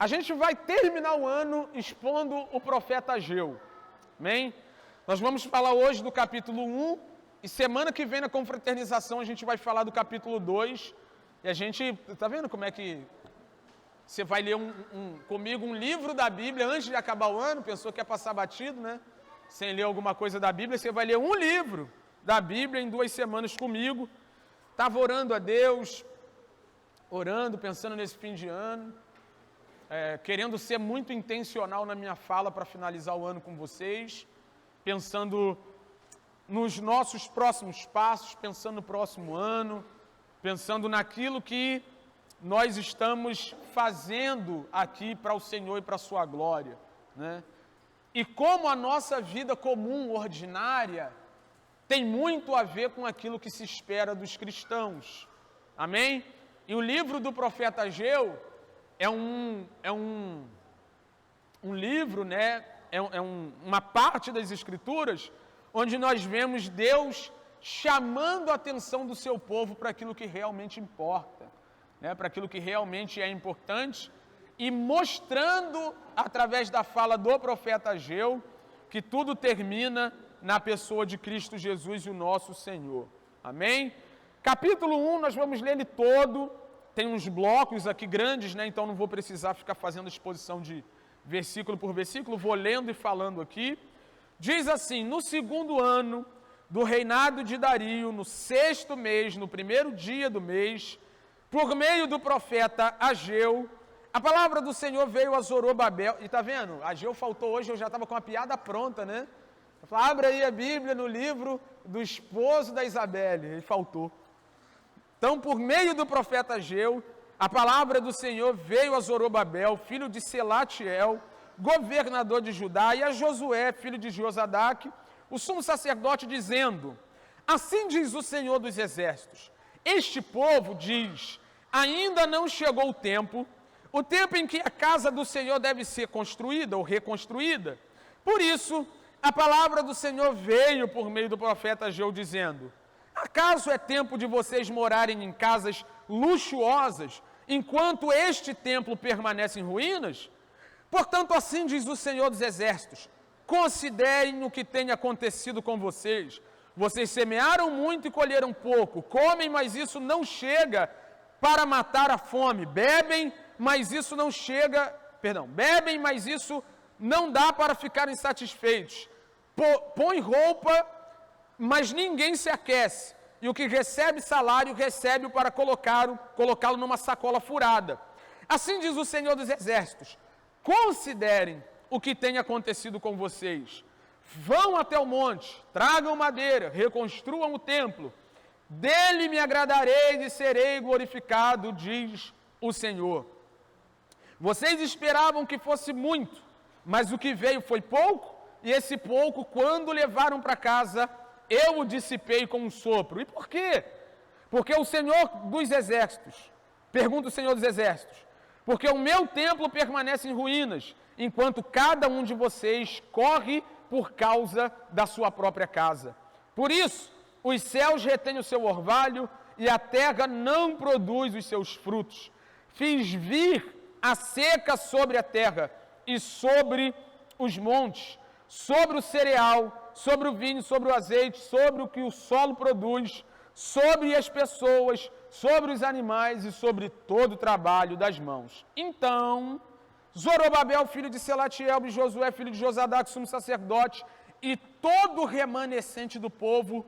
A gente vai terminar o ano expondo o profeta Ageu. Amém? Nós vamos falar hoje do capítulo 1 e semana que vem na confraternização a gente vai falar do capítulo 2. E a gente, tá vendo como é que você vai ler comigo um livro da Bíblia antes de acabar o ano? Pensou que ia passar batido, né? Sem ler alguma coisa da Bíblia, você vai ler um livro da Bíblia em 2 semanas comigo. Estava orando a Deus, orando, pensando nesse fim de ano, querendo ser muito intencional na minha fala para finalizar o ano com vocês, pensando nos nossos próximos passos, pensando no próximo ano, pensando naquilo que nós estamos fazendo aqui para o Senhor e para a sua glória, né? E como a nossa vida comum, ordinária, tem muito a ver com aquilo que se espera dos cristãos. Amém? E o livro do profeta Ageu é um livro, né? Uma parte das Escrituras onde nós vemos Deus chamando a atenção do seu povo para aquilo que realmente importa, né? Para aquilo que realmente é importante e mostrando, através da fala do profeta Ageu, que tudo termina na pessoa de Cristo Jesus, o nosso Senhor. Amém? Capítulo 1, nós vamos ler ele todo. Tem uns blocos aqui grandes, né? Então não vou precisar ficar fazendo exposição de versículo por versículo, vou lendo e falando aqui. Diz assim: no 2º ano do reinado de Dario, no 6º mês, no 1º dia do mês, por meio do profeta Ageu, a palavra do Senhor veio a Zorobabel. E tá vendo? Ageu faltou hoje, eu já estava com a piada pronta, né? Eu falei, abre aí a Bíblia no livro do esposo da Isabelle. Ele faltou. Então, por meio do profeta Ageu, a palavra do Senhor veio a Zorobabel, filho de Selatiel, governador de Judá, e a Josué, filho de Josadaque, o sumo sacerdote, dizendo: assim diz o Senhor dos Exércitos, este povo diz, ainda não chegou o tempo em que a casa do Senhor deve ser construída ou reconstruída. Por isso, a palavra do Senhor veio por meio do profeta Ageu, dizendo: acaso é tempo de vocês morarem em casas luxuosas, enquanto este templo permanece em ruínas? Portanto, assim diz o Senhor dos Exércitos, considerem o que tem acontecido com vocês. Vocês semearam muito e colheram pouco, comem, mas isso não chega para matar a fome, bebem, mas isso não dá para ficarem satisfeitos. Põe roupa, mas ninguém se aquece. E o que recebe salário, recebe-o para colocá-lo numa sacola furada. Assim diz o Senhor dos Exércitos, considerem o que tem acontecido com vocês. Vão até o monte, tragam madeira, reconstruam o templo. Dele me agradarei e serei glorificado, diz o Senhor. Vocês esperavam que fosse muito, mas o que veio foi pouco, e esse pouco, quando levaram para casa, eu o dissipei com um sopro. E por quê? Porque o Senhor dos Exércitos, pergunta o Senhor dos Exércitos, porque o meu templo permanece em ruínas, enquanto cada um de vocês corre por causa da sua própria casa. Por isso, os céus retêm o seu orvalho e a terra não produz os seus frutos. Fiz vir a seca sobre a terra e sobre os montes, sobre o cereal, sobre o vinho, sobre o azeite, sobre o que o solo produz, sobre as pessoas, sobre os animais e sobre todo o trabalho das mãos. Então, Zorobabel, filho de Selatiel, e Josué, filho de Josadaque, sumo sacerdote, e todo o remanescente do povo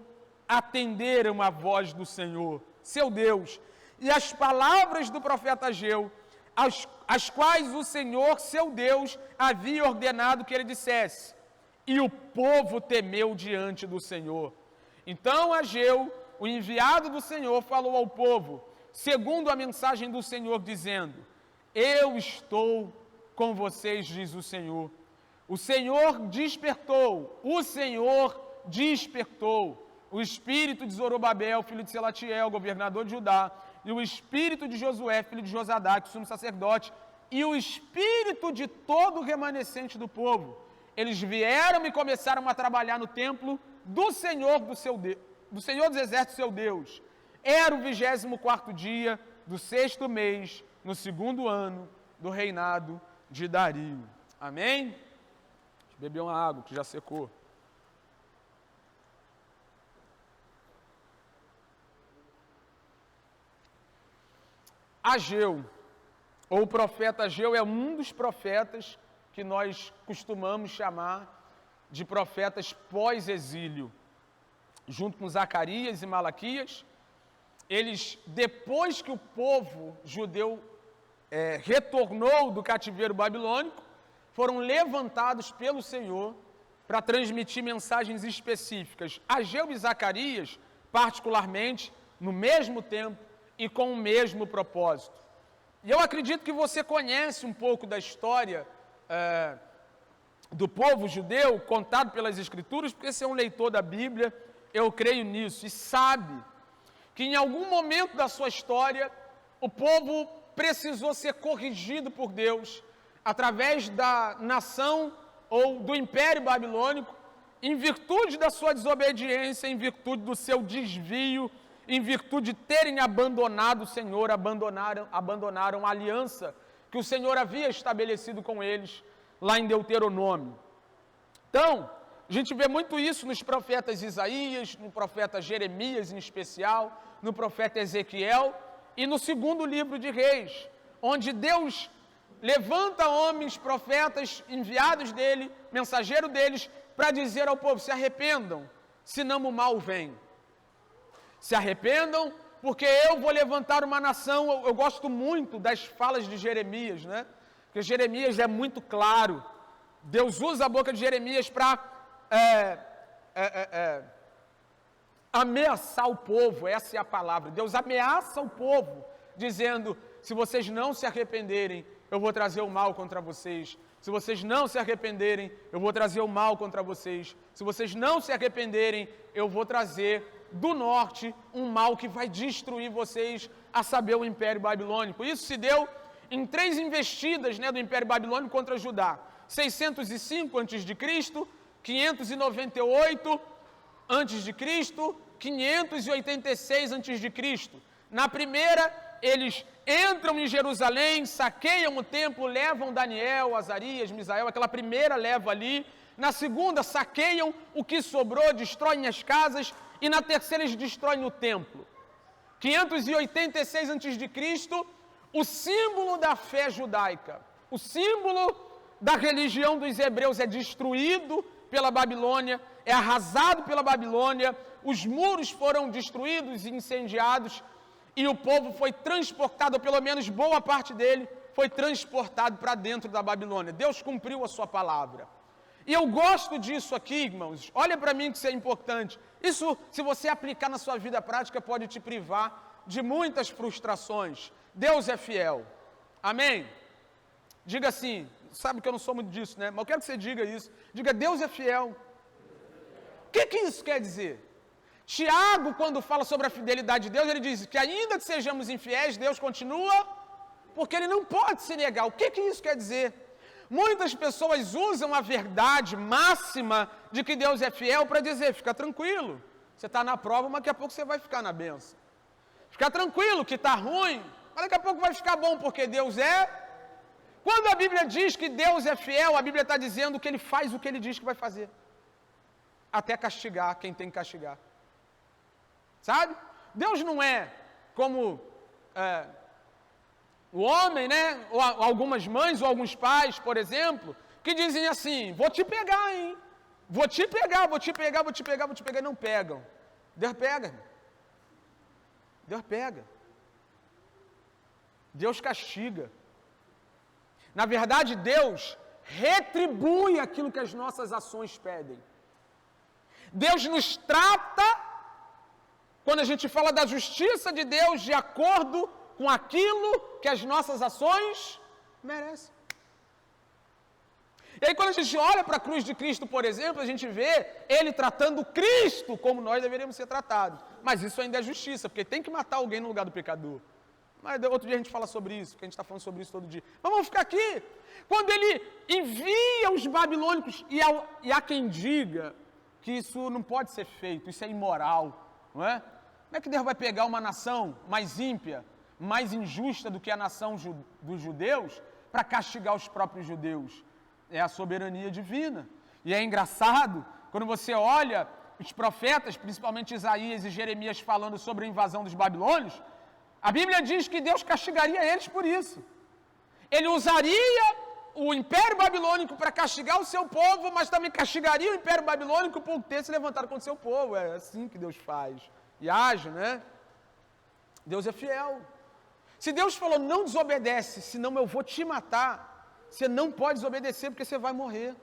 atenderam a voz do Senhor, seu Deus, e as palavras do profeta Ageu, as quais o Senhor, seu Deus, havia ordenado que ele dissesse. E o povo temeu diante do Senhor. Então Ageu, o enviado do Senhor, falou ao povo, segundo a mensagem do Senhor, dizendo: eu estou com vocês, diz o Senhor. O Senhor despertou o espírito de Zorobabel, filho de Selatiel, governador de Judá, e o espírito de Josué, filho de Josadaque, sumo sacerdote, e o espírito de todo o remanescente do povo. Eles vieram e começaram a trabalhar no templo do Senhor dos Exércitos, seu Deus. Era o 24º dia do 6º mês, no 2º ano, do reinado de Dario. Amém? Deixa eu beber uma água que já secou. Ageu, ou o profeta Ageu, é um dos profetas que nós costumamos chamar de profetas pós-exílio. Junto com Zacarias e Malaquias, eles, depois que o povo judeu retornou do cativeiro babilônico, foram levantados pelo Senhor para transmitir mensagens específicas. Ageu e Zacarias, particularmente, no mesmo tempo e com o mesmo propósito. E eu acredito que você conhece um pouco da história do povo judeu, contado pelas Escrituras, porque você é um leitor da Bíblia, eu creio nisso, e sabe que em algum momento da sua história, o povo precisou ser corrigido por Deus, através da nação ou do Império Babilônico, em virtude da sua desobediência, em virtude do seu desvio, em virtude de terem abandonado o Senhor, abandonaram a aliança que o Senhor havia estabelecido com eles, lá em Deuteronômio. Então, a gente vê muito isso nos profetas Isaías, no profeta Jeremias em especial, no profeta Ezequiel e no segundo livro de Reis, onde Deus levanta homens, profetas enviados dele, mensageiro deles, para dizer ao povo: se arrependam, senão o mal vem. Se arrependam, porque eu vou levantar uma nação. Eu gosto muito das falas de Jeremias, né? Porque Jeremias é muito claro. Deus usa a boca de Jeremias para ameaçar o povo, essa é a palavra. Deus ameaça o povo, dizendo: se vocês não se arrependerem, eu vou trazer o mal contra vocês. Se vocês não se arrependerem, eu vou trazer o mal contra vocês. Se vocês não se arrependerem, eu vou trazer do norte um mal que vai destruir vocês, a saber, o Império Babilônico. Isso se deu em 3 investidas, né, do Império Babilônico contra Judá. 605 a.C., 598 a.C., 586 a.C. Na primeira, eles entram em Jerusalém, saqueiam o templo, levam Daniel, Azarias, Misael, aquela primeira leva ali. Na segunda, saqueiam o que sobrou, destroem as casas. E na terceira, eles destroem o templo. 586 a.C., o símbolo da fé judaica, o símbolo da religião dos hebreus é destruído pela Babilônia, é arrasado pela Babilônia, os muros foram destruídos e incendiados, e o povo foi transportado, ou pelo menos boa parte dele, foi transportado para dentro da Babilônia. Deus cumpriu a sua palavra. E eu gosto disso aqui, irmãos. Olha para mim que isso é importante. Isso, se você aplicar na sua vida prática, pode te privar de muitas frustrações. Deus é fiel. Amém? Diga assim, sabe que eu não sou muito disso, né? Mas eu quero que você diga isso. Diga: Deus é fiel. O que isso quer dizer? Tiago, quando fala sobre a fidelidade de Deus, ele diz que ainda que sejamos infiéis, Deus continua, porque Ele não pode se negar. O que isso quer dizer? Muitas pessoas usam a verdade máxima de que Deus é fiel para dizer: fica tranquilo, você está na prova, mas daqui a pouco você vai ficar na bênção. Fica tranquilo que está ruim, mas daqui a pouco vai ficar bom, porque Deus é. Quando a Bíblia diz que Deus é fiel, a Bíblia está dizendo que Ele faz o que Ele diz que vai fazer. Até castigar quem tem que castigar. Sabe? Deus não é como o homem, né? Ou algumas mães ou alguns pais, por exemplo, que dizem assim: vou te pegar, hein? Vou te pegar, vou te pegar, vou te pegar, vou te pegar. E não pegam. Deus pega, irmão. Deus pega. Deus castiga. Na verdade, Deus retribui aquilo que as nossas ações pedem. Deus nos trata, quando a gente fala da justiça de Deus, de acordo com aquilo que as nossas ações merecem. E aí, quando a gente olha para a cruz de Cristo, por exemplo, a gente vê Ele tratando Cristo como nós deveríamos ser tratados. Mas isso ainda é justiça, porque tem que matar alguém no lugar do pecador. Mas outro dia a gente fala sobre isso, porque a gente está falando sobre isso todo dia. Mas vamos ficar aqui. Quando Ele envia os babilônicos, e há quem diga que isso não pode ser feito, isso é imoral, não é? Como é que Deus vai pegar uma nação mais ímpia, mais injusta do que a nação dos judeus, para castigar os próprios judeus. É a soberania divina. E é engraçado, quando você olha os profetas, principalmente Isaías e Jeremias, falando sobre a invasão dos babilônios, a Bíblia diz que Deus castigaria eles por isso. Ele usaria o Império Babilônico para castigar o seu povo, mas também castigaria o Império Babilônico por ter se levantado contra o seu povo. É assim que Deus faz. E age, né? Deus é fiel. Se Deus falou, não desobedece, senão eu vou te matar, você não pode desobedecer porque você vai morrer.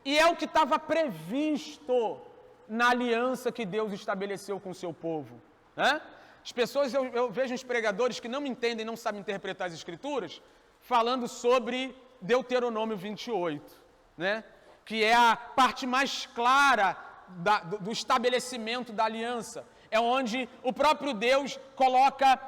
E é o que estava previsto na aliança que Deus estabeleceu com o seu povo. Né? As pessoas, eu vejo uns pregadores que não me entendem, não sabem interpretar as Escrituras, falando sobre Deuteronômio 28, né? Que é a parte mais clara do estabelecimento da aliança. É onde o próprio Deus coloca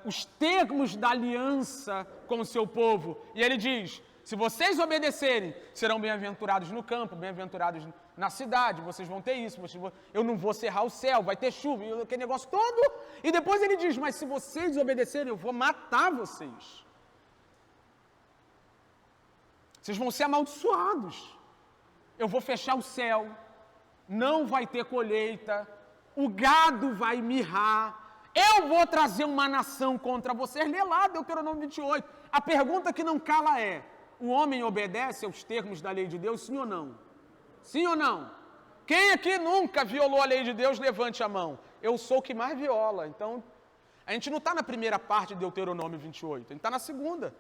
os termos da aliança com o seu povo. E ele diz, se vocês obedecerem, serão bem-aventurados no campo, bem-aventurados na cidade, vocês vão ter isso, eu não vou cerrar o céu, vai ter chuva, aquele negócio todo. E depois ele diz, mas se vocês desobedecerem, eu vou matar vocês. Vocês vão ser amaldiçoados. Eu vou fechar o céu, não vai ter colheita, o gado vai mirrar, eu vou trazer uma nação contra vocês. Lê lá, Deuteronômio 28. A pergunta que não cala é, o homem obedece aos termos da lei de Deus, sim ou não? Sim ou não? Quem aqui nunca violou a lei de Deus, levante a mão. Eu sou o que mais viola. Então, a gente não está na primeira parte de Deuteronômio 28, a gente está na segunda.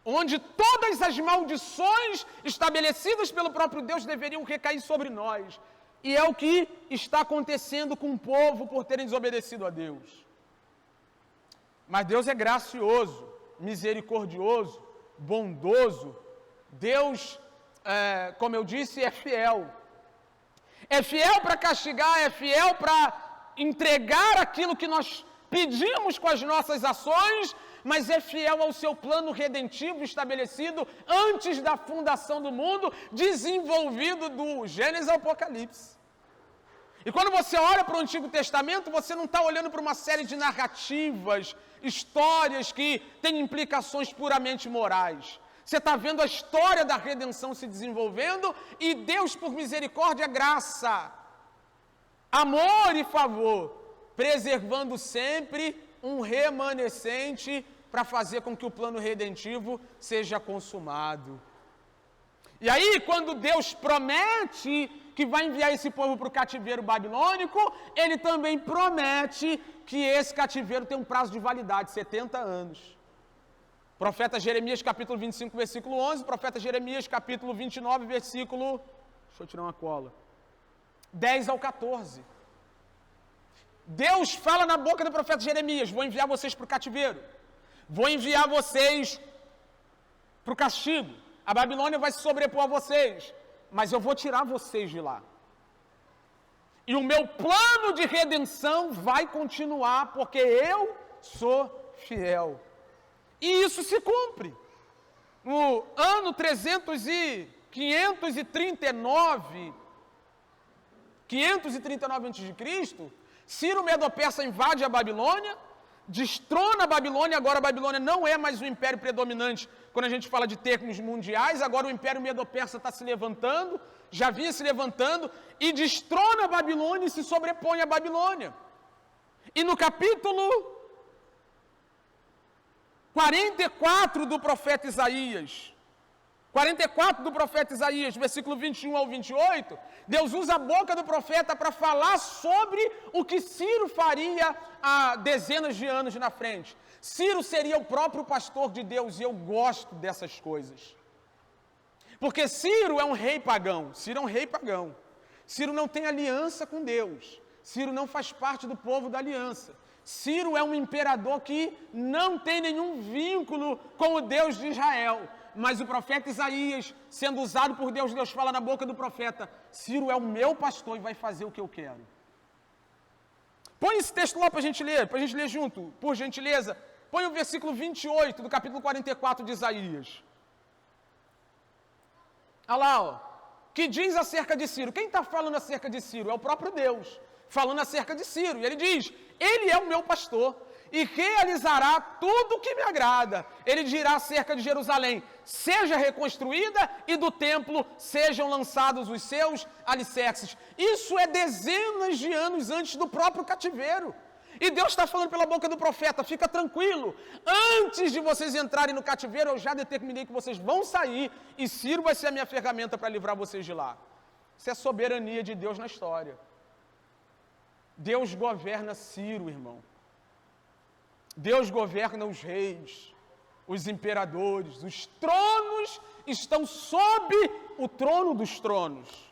Onde todas as maldições estabelecidas pelo próprio Deus deveriam recair sobre nós. E é o que está acontecendo com o povo por terem desobedecido a Deus. Mas Deus é gracioso, misericordioso, bondoso. Deus, como eu disse, é fiel. É fiel para castigar, é fiel para entregar aquilo que nós pedimos com as nossas ações, mas é fiel ao seu plano redentivo estabelecido antes da fundação do mundo, desenvolvido do Gênesis ao Apocalipse. E quando você olha para o Antigo Testamento, você não está olhando para uma série de narrativas, histórias que têm implicações puramente morais. Você está vendo a história da redenção se desenvolvendo e Deus, por misericórdia, graça, amor e favor, preservando sempre um remanescente para fazer com que o plano redentivo seja consumado. E aí, quando Deus promete que vai enviar esse povo para o cativeiro babilônico, ele também promete que esse cativeiro tem um prazo de validade, 70 anos. Profeta Jeremias, capítulo 25, versículo 11, profeta Jeremias, capítulo 29, versículo, deixa eu tirar uma cola, 10 ao 14. Deus fala na boca do profeta Jeremias, vou enviar vocês para o cativeiro, vou enviar vocês para o castigo, a Babilônia vai se sobrepor a vocês, mas eu vou tirar vocês de lá. E o meu plano de redenção vai continuar, porque eu sou fiel. E isso se cumpre. No ano 539 a.C., Ciro Medo-Persa invade a Babilônia, destrona a Babilônia. Agora a Babilônia não é mais o império predominante quando a gente fala de termos mundiais. Agora o império Medo-Persa está se levantando, já vinha se levantando, e destrona a Babilônia e se sobrepõe à Babilônia. E no capítulo 44 do profeta Isaías, 44 do profeta Isaías, versículo 21 ao 28, Deus usa a boca do profeta para falar sobre o que Ciro faria há dezenas de anos na frente. Ciro seria o próprio pastor de Deus, e eu gosto dessas coisas. Porque Ciro é um rei pagão, Ciro é um rei pagão. Ciro não tem aliança com Deus, Ciro não faz parte do povo da aliança. Ciro é um imperador que não tem nenhum vínculo com o Deus de Israel. Mas o profeta Isaías, sendo usado por Deus, Deus fala na boca do profeta, Ciro é o meu pastor e vai fazer o que eu quero. Põe esse texto lá para a gente ler junto, por gentileza. Põe o versículo 28 do capítulo 44 de Isaías. Olha lá, ó. Que diz acerca de Ciro. Quem está falando acerca de Ciro? É o próprio Deus, falando acerca de Ciro. E ele diz, ele é o meu pastor, e realizará tudo o que me agrada. Ele dirá acerca de Jerusalém: seja reconstruída, e do templo sejam lançados os seus alicerces. Isso é dezenas de anos antes do próprio cativeiro. E Deus está falando pela boca do profeta: fica tranquilo, antes de vocês entrarem no cativeiro, eu já determinei que vocês vão sair, e Ciro vai ser a minha ferramenta para livrar vocês de lá. Isso é soberania de Deus na história. Deus governa Ciro, irmão. Deus governa os reis, os imperadores, os tronos estão sob o trono dos tronos.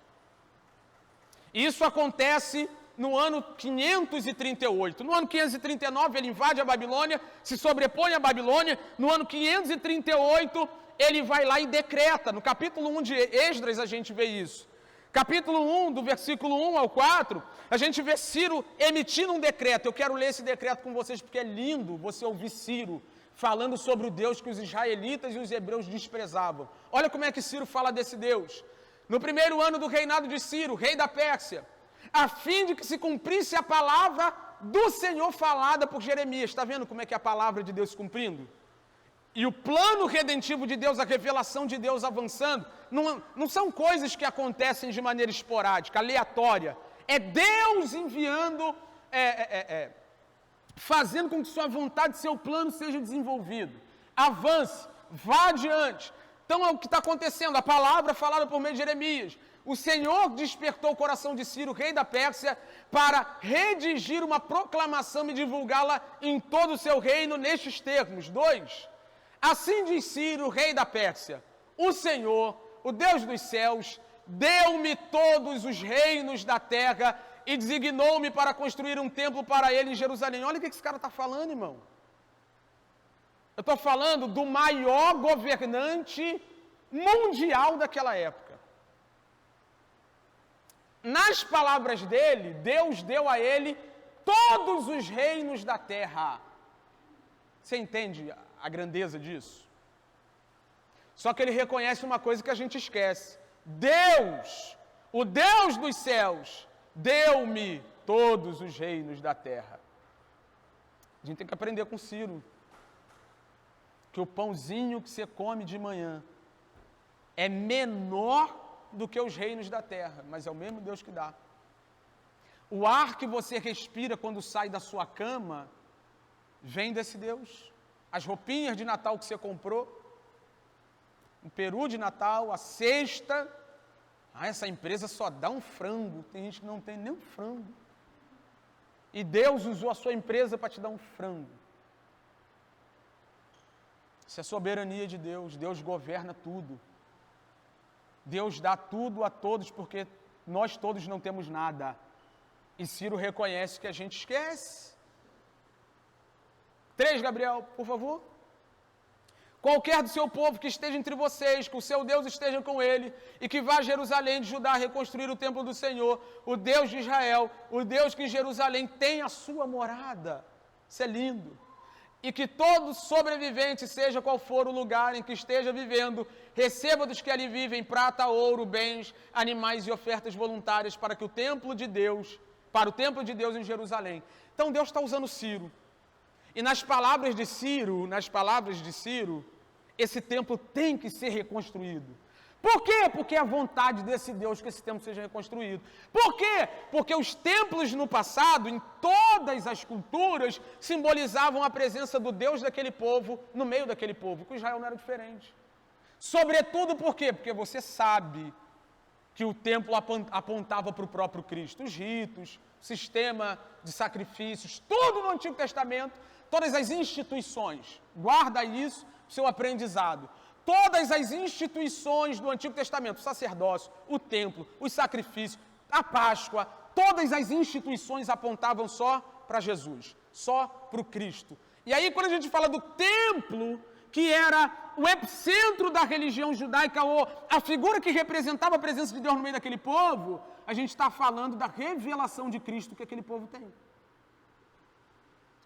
Isso acontece no ano 538. No ano 539 ele invade a Babilônia, se sobrepõe à Babilônia. No ano 538 ele vai lá e decreta. No capítulo 1 de Esdras a gente vê isso. Capítulo 1, do versículo 1 ao 4, a gente vê Ciro emitindo um decreto. Eu quero ler esse decreto com vocês porque é lindo você ouvir Ciro falando sobre o Deus que os israelitas e os hebreus desprezavam. Olha como é que Ciro fala desse Deus. No primeiro ano do reinado de Ciro, rei da Pérsia, a fim de que se cumprisse a palavra do Senhor falada por Jeremias. Está vendo como é que é a palavra de Deus se cumprindo? E o plano redentivo de Deus, a revelação de Deus avançando, não são coisas que acontecem de maneira esporádica, aleatória. É Deus enviando, fazendo com que sua vontade, seu plano seja desenvolvido. Avance, vá adiante. Então é o que está acontecendo, a palavra falada por meio de Jeremias. O Senhor despertou o coração de Ciro, rei da Pérsia, para redigir uma proclamação e divulgá-la em todo o seu reino nestes termos. 2. Assim diz Ciro, rei da Pérsia: o Senhor, o Deus dos céus, deu-me todos os reinos da terra e designou-me para construir um templo para ele em Jerusalém. Olha o que esse cara está falando, irmão. Eu estou falando do maior governante mundial daquela época. Nas palavras dele, Deus deu a ele todos os reinos da terra. Você entende a grandeza disso? Só que ele reconhece uma coisa que a gente esquece: Deus, o Deus dos céus, deu-me todos os reinos da terra. A gente tem que aprender com Ciro que o pãozinho que você come de manhã é menor do que os reinos da terra, mas é o mesmo Deus que dá. O ar que você respira quando sai da sua cama vem desse Deus. As roupinhas de Natal que você comprou, um peru de Natal, a cesta. Essa empresa só dá um frango. Tem gente que não tem nem um frango. E Deus usou a sua empresa para te dar um frango. Isso é soberania de Deus. Deus governa tudo. Deus dá tudo a todos porque nós todos não temos nada. E Ciro reconhece que a gente esquece. 3, Gabriel, por favor. Qualquer do seu povo que esteja entre vocês, que o seu Deus esteja com ele, e que vá a Jerusalém de Judá reconstruir o templo do Senhor, o Deus de Israel, o Deus que em Jerusalém tem a sua morada. Isso é lindo. E que todo sobrevivente, seja qual for o lugar em que esteja vivendo, receba dos que ali vivem prata, ouro, bens, animais e ofertas voluntárias para o templo de Deus em Jerusalém. Então Deus está usando Ciro. E nas palavras de Ciro, esse templo tem que ser reconstruído. Por quê? Porque é a vontade desse Deus que esse templo seja reconstruído. Por quê? Porque os templos no passado, em todas as culturas, simbolizavam a presença do Deus daquele povo, no meio daquele povo, que Israel não era diferente. Sobretudo por quê? Porque você sabe que o templo apontava para o próprio Cristo. Os ritos, o sistema de sacrifícios, tudo no Antigo Testamento, todas as instituições, guarda isso, seu aprendizado. Todas as instituições do Antigo Testamento, o sacerdócio, o templo, os sacrifícios, a Páscoa, todas as instituições apontavam só para Jesus, só para o Cristo. E aí, quando a gente fala do templo, que era o epicentro da religião judaica, ou a figura que representava a presença de Deus no meio daquele povo, a gente está falando da revelação de Cristo que aquele povo tem.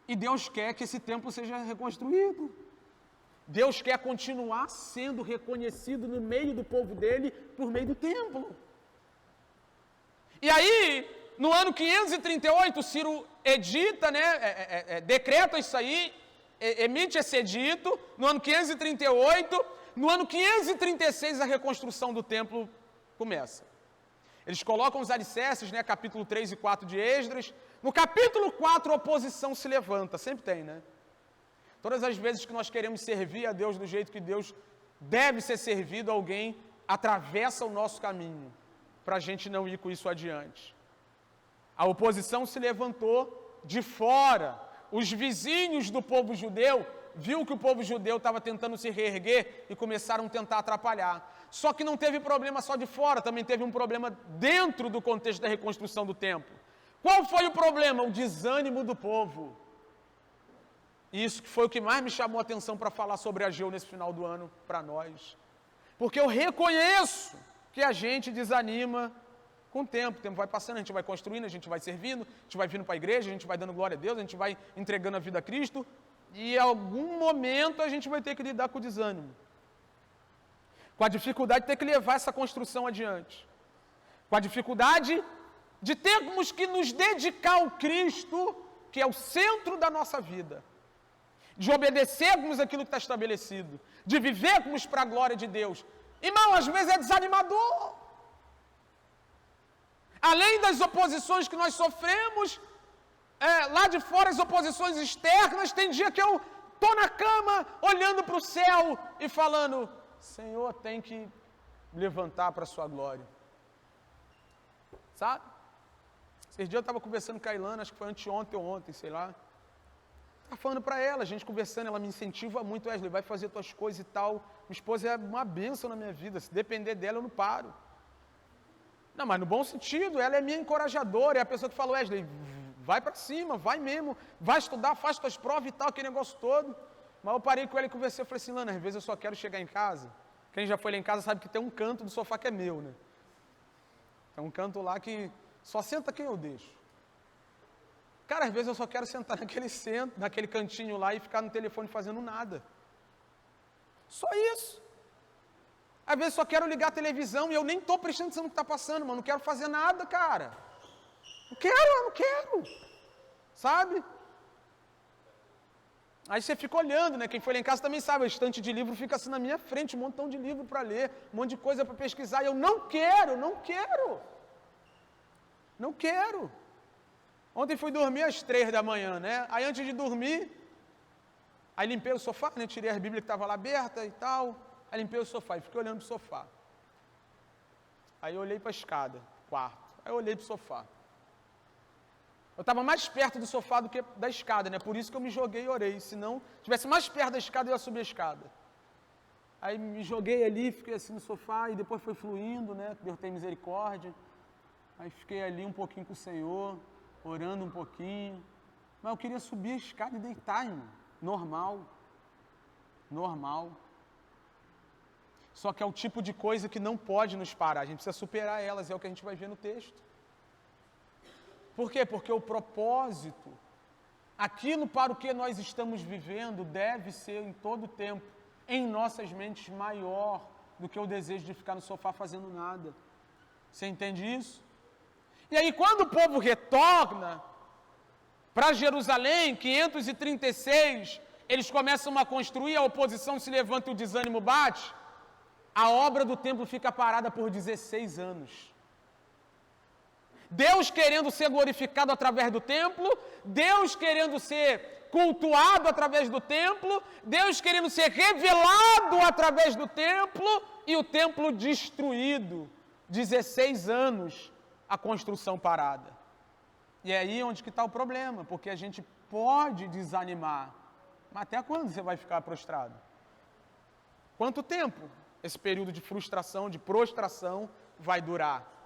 E Deus quer que esse templo seja reconstruído. Deus quer continuar sendo reconhecido no meio do povo dele por meio do templo. E aí, No ano 538, Ciro edita, né, decreta isso aí, emite esse edito. No ano 538, no ano 536, a reconstrução do templo começa. Eles colocam os alicerces, né, capítulo 3 e 4 de Esdras. No capítulo 4, a oposição se levanta, sempre tem, né? Todas as vezes que nós queremos servir a Deus do jeito que Deus deve ser servido, alguém atravessa o nosso caminho, para a gente não ir com isso adiante. A oposição se levantou de fora. Os vizinhos do povo judeu viu que o povo judeu estava tentando se reerguer e começaram a tentar atrapalhar. Só que não teve problema só de fora, também teve um problema dentro do contexto da reconstrução do templo. Qual foi o problema? O desânimo do povo. E isso foi o que mais me chamou a atenção para falar sobre Ageu nesse final do ano para nós. Porque eu reconheço que a gente desanima com o tempo vai passando, a gente vai construindo, a gente vai servindo, a gente vai vindo para a igreja, a gente vai dando glória a Deus, a gente vai entregando a vida a Cristo, e em algum momento a gente vai ter que lidar com o desânimo, com a dificuldade de ter que levar essa construção adiante, com a dificuldade de termos que nos dedicar ao Cristo, que é o centro da nossa vida, de obedecermos aquilo que está estabelecido, de vivermos para a glória de Deus. Irmão, às vezes é desanimador. Além das oposições que nós sofremos, lá de fora as oposições externas, tem dia que eu estou na cama, olhando para o céu e falando, Senhor, tem que levantar para a sua glória. Sabe? Esse dia eu estava conversando com a Ilana, acho que foi anteontem ou ontem, sei lá. Estava falando para ela, a gente conversando, ela me incentiva muito, Wesley, vai fazer tuas coisas e tal. Minha esposa é uma bênção na minha vida, se depender dela eu não paro. Não, mas no bom sentido, ela é minha encorajadora, é a pessoa que fala, Wesley, vai para cima, vai mesmo, vai estudar, faz tuas provas e tal, aquele negócio todo. Mas eu parei com ela e conversei, eu falei assim, Lana, às vezes eu só quero chegar em casa. Quem já foi lá em casa sabe que tem um canto do sofá que é meu, né? Tem um canto lá que só senta quem eu deixo. Cara, às vezes eu só quero sentar naquele cantinho lá e ficar no telefone fazendo nada. Só isso. Às vezes só quero ligar a televisão e eu nem estou prestando atenção no que está passando, mano. Não quero fazer nada, cara. Não quero. Sabe? Aí você fica olhando, né? Quem foi lá em casa também sabe, a estante de livro fica assim na minha frente, um montão de livro para ler, um monte de coisa para pesquisar. E eu não quero. Ontem fui dormir às 3 da manhã, né? Aí antes de dormir, aí limpei o sofá, né? Tirei a Bíblia que estava lá aberta e tal. Aí limpei o sofá e fiquei olhando para o sofá. Aí eu olhei para a escada, quarto. Aí eu olhei para o sofá. Eu estava mais perto do sofá do que da escada, né? Por isso que eu me joguei e orei. Se não, tivesse mais perto da escada, eu ia subir a escada. Aí me joguei ali, fiquei assim no sofá e depois foi fluindo, né? Deus tem misericórdia. Aí fiquei ali um pouquinho com o Senhor, orando um pouquinho. Mas eu queria subir a escada e deitar, irmão. Normal. Só que é o tipo de coisa que não pode nos parar. A gente precisa superar elas, é o que a gente vai ver no texto. Por quê? Porque o propósito, aquilo para o que nós estamos vivendo, deve ser em todo o tempo, em nossas mentes, maior do que o desejo de ficar no sofá fazendo nada. Você entende isso? E aí, quando o povo retorna para Jerusalém, 536, eles começam a construir, a oposição se levanta e o desânimo bate, a obra do templo fica parada por 16 anos. Deus querendo ser glorificado através do templo, Deus querendo ser cultuado através do templo, Deus querendo ser revelado através do templo, e o templo destruído. 16 anos a construção parada. E é aí onde que está o problema, porque a gente pode desanimar, mas até quando você vai ficar prostrado? Quanto tempo esse período de frustração, de prostração vai durar?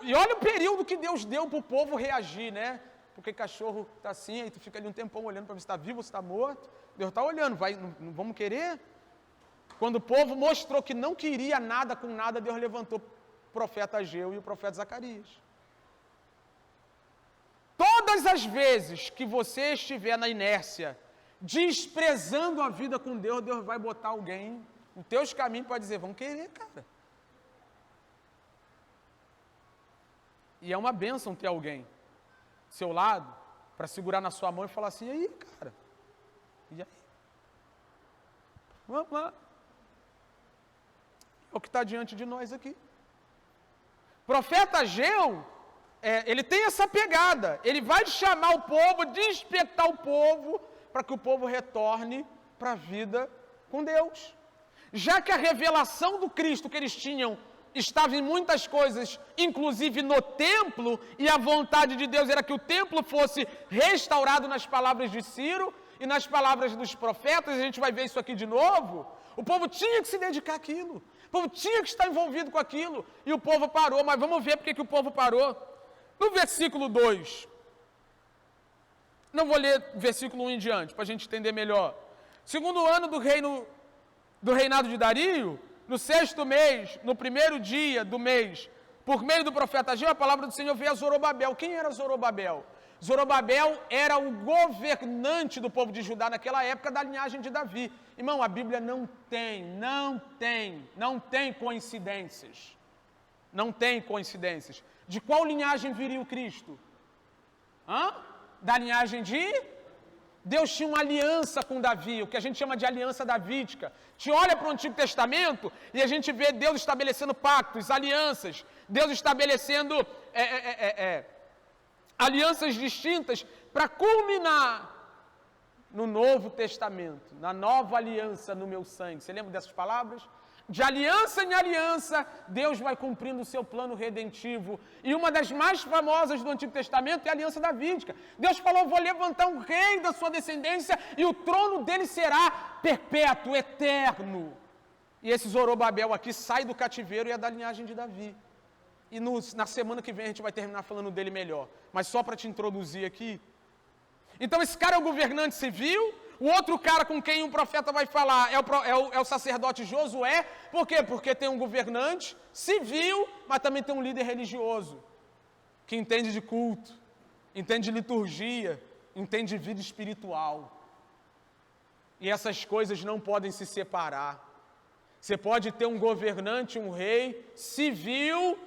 E olha o período que Deus deu para o povo reagir, né? Porque cachorro está assim, aí tu fica ali um tempão olhando para ver se está vivo ou se está morto. Deus está olhando, não vamos querer? Quando o povo mostrou que não queria nada com nada, Deus levantou o profeta Ageu e o profeta Zacarias. Todas as vezes que você estiver na inércia, desprezando a vida com Deus, Deus vai botar alguém nos teus caminhos para dizer, vamos querer, cara. E é uma bênção ter alguém do seu lado para segurar na sua mão e falar assim, e aí, cara? E aí? Vamos lá. É o que está diante de nós aqui. Profeta Ageu, ele tem essa pegada. Ele vai chamar o povo, despertar o povo, para que o povo retorne para a vida com Deus. Já que a revelação do Cristo que eles tinham estava em muitas coisas, inclusive no templo, e a vontade de Deus era que o templo fosse restaurado nas palavras de Ciro e nas palavras dos profetas, a gente vai ver isso aqui de novo. O povo tinha que se dedicar àquilo, o povo tinha que estar envolvido com aquilo, e o povo parou, mas vamos ver porque que o povo parou. No versículo 2, não vou ler versículo 1 em diante, para a gente entender melhor. Segundo ano do reinado de Dario, no 6º mês, no primeiro dia do mês, por meio do profeta Ageu, a palavra do Senhor veio a Zorobabel. Quem era Zorobabel? Zorobabel era o governante do povo de Judá naquela época da linhagem de Davi. Irmão, a Bíblia não tem coincidências. Não tem coincidências. De qual linhagem viria o Cristo? Da linhagem de... Deus tinha uma aliança com Davi, o que a gente chama de aliança davídica. Te olha para o Antigo Testamento e a gente vê Deus estabelecendo pactos, alianças, Deus estabelecendo alianças distintas para culminar no Novo Testamento, na nova aliança no meu sangue. Você lembra dessas palavras? De aliança em aliança, Deus vai cumprindo o seu plano redentivo. E uma das mais famosas do Antigo Testamento é a aliança davídica. Deus falou, vou levantar um rei da sua descendência e o trono dele será perpétuo, eterno. E esse Zorobabel aqui sai do cativeiro e é da linhagem de Davi. E na semana que vem a gente vai terminar falando dele melhor. Mas só para te introduzir aqui. Então esse cara é o governante civil. O outro cara com quem um profeta vai falar é o sacerdote Josué. Por quê? Porque tem um governante civil, mas também tem um líder religioso, que entende de culto, entende de liturgia, entende de vida espiritual. E essas coisas não podem se separar. Você pode ter um governante, um rei civil,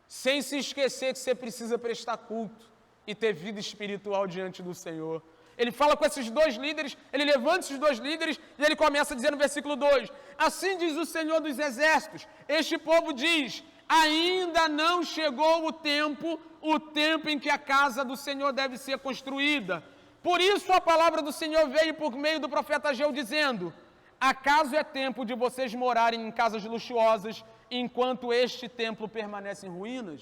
sem se esquecer que você precisa prestar culto e ter vida espiritual diante do Senhor. Ele fala com esses dois líderes, ele levanta esses dois líderes e ele começa a dizer no versículo 2, assim diz o Senhor dos Exércitos, este povo diz, ainda não chegou o tempo em que a casa do Senhor deve ser construída. Por isso a palavra do Senhor veio por meio do profeta Ageu dizendo, acaso é tempo de vocês morarem em casas luxuosas, enquanto este templo permanece em ruínas?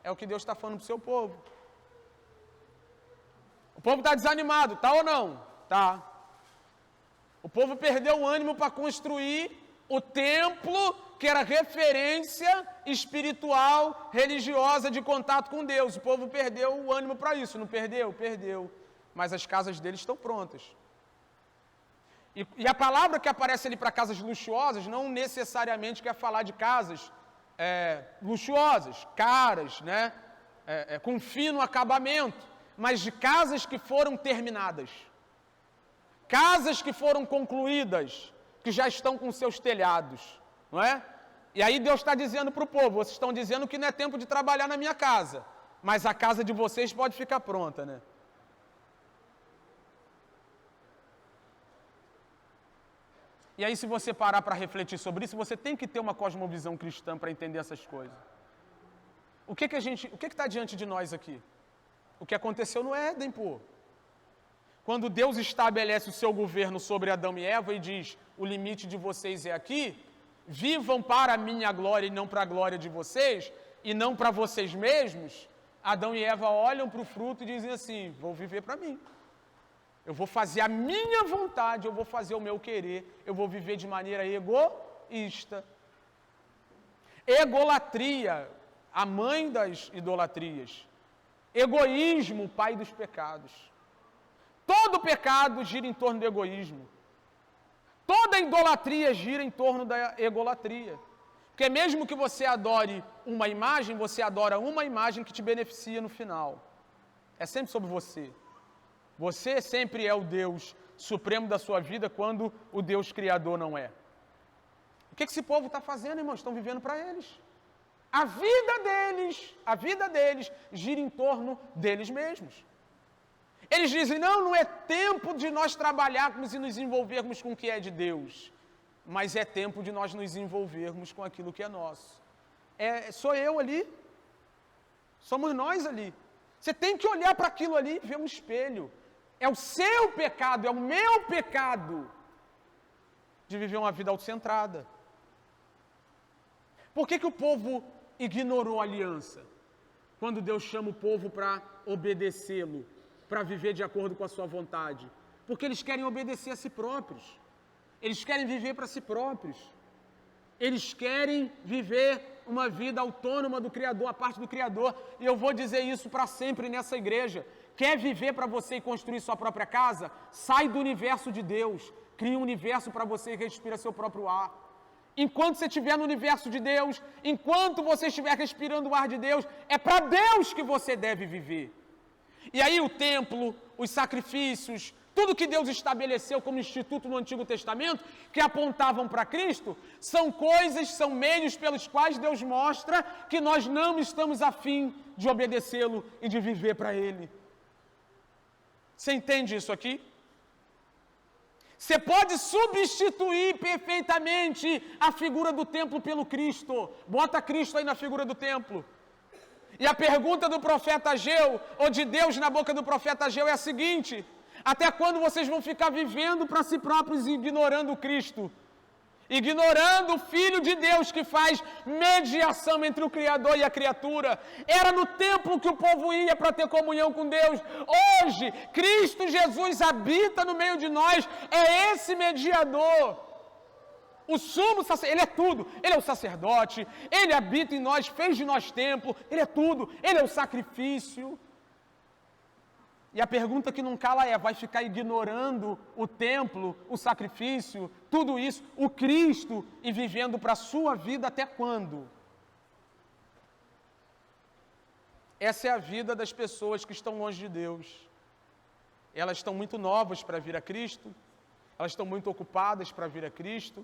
É o que Deus está falando para o seu povo. O povo está desanimado, tá ou não? Tá. O povo perdeu o ânimo para construir o templo que era referência espiritual, religiosa, de contato com Deus. O povo perdeu o ânimo para isso, não perdeu? Perdeu. Mas as casas deles estão prontas. E a palavra que aparece ali para casas luxuosas não necessariamente quer falar de casas luxuosas, caras, né? Com fino acabamento. Mas de casas que foram terminadas, casas que foram concluídas, que já estão com seus telhados, não é? E aí Deus está dizendo para o povo, vocês estão dizendo que não é tempo de trabalhar na minha casa, mas a casa de vocês pode ficar pronta, né? E aí se você parar para refletir sobre isso, você tem que ter uma cosmovisão cristã para entender essas coisas. O que está diante de nós aqui? O que aconteceu no Éden, pô. Quando Deus estabelece o seu governo sobre Adão e Eva e diz, o limite de vocês é aqui, vivam para a minha glória e não para a glória de vocês, e não para vocês mesmos, Adão e Eva olham para o fruto e dizem assim, vou viver para mim. Eu vou fazer a minha vontade, eu vou fazer o meu querer, eu vou viver de maneira egoísta. Egolatria, a mãe das idolatrias. Egoísmo, pai dos pecados. Todo pecado gira em torno do egoísmo. Toda idolatria gira em torno da egolatria. Porque mesmo que você adore uma imagem, você adora uma imagem que te beneficia no final. É sempre sobre você. Você sempre é o Deus supremo da sua vida quando o Deus criador não é. O que esse povo está fazendo, irmãos? Estão vivendo para eles. a vida deles gira em torno deles mesmos. Eles dizem, não é tempo de nós trabalharmos e nos envolvermos com o que é de Deus, mas é tempo de nós nos envolvermos com aquilo que é nosso. Sou eu ali, somos nós ali. Você tem que olhar para aquilo ali e ver um espelho. É o seu pecado, é o meu pecado de viver uma vida autocentrada. Por que o povo ignorou a aliança? Quando Deus chama o povo para obedecê-lo, para viver de acordo com a sua vontade. Porque eles querem obedecer a si próprios. Eles querem viver para si próprios. Eles querem viver uma vida autônoma do Criador, a parte do Criador. E eu vou dizer isso para sempre nessa igreja. Quer viver para você e construir sua própria casa? Sai do universo de Deus. Cria um universo para você e respira seu próprio ar. Enquanto você estiver no universo de Deus, enquanto você estiver respirando o ar de Deus, é para Deus que você deve viver. E aí o templo, os sacrifícios, tudo que Deus estabeleceu como instituto no Antigo Testamento, que apontavam para Cristo, são coisas, são meios pelos quais Deus mostra que nós não estamos afim de obedecê-lo e de viver para Ele. Você entende isso aqui? Você pode substituir perfeitamente a figura do templo pelo Cristo. Bota Cristo aí na figura do templo. E a pergunta do profeta Ageu, ou de Deus na boca do profeta Ageu, é a seguinte: até quando vocês vão ficar vivendo para si próprios e ignorando o Cristo? Ignorando o Filho de Deus que faz mediação entre o Criador e a criatura. Era no templo que o povo ia para ter comunhão com Deus. Hoje, Cristo Jesus habita no meio de nós, é esse mediador. O sumo sacerdote, ele é tudo. Ele é o sacerdote, ele habita em nós, fez de nós templo, ele é tudo. Ele é o sacrifício. E a pergunta que não cala é, vai ficar ignorando o templo, o sacrifício, tudo isso, o Cristo, e vivendo para a sua vida até quando? Essa é a vida das pessoas que estão longe de Deus. Elas estão muito novas para vir a Cristo, elas estão muito ocupadas para vir a Cristo,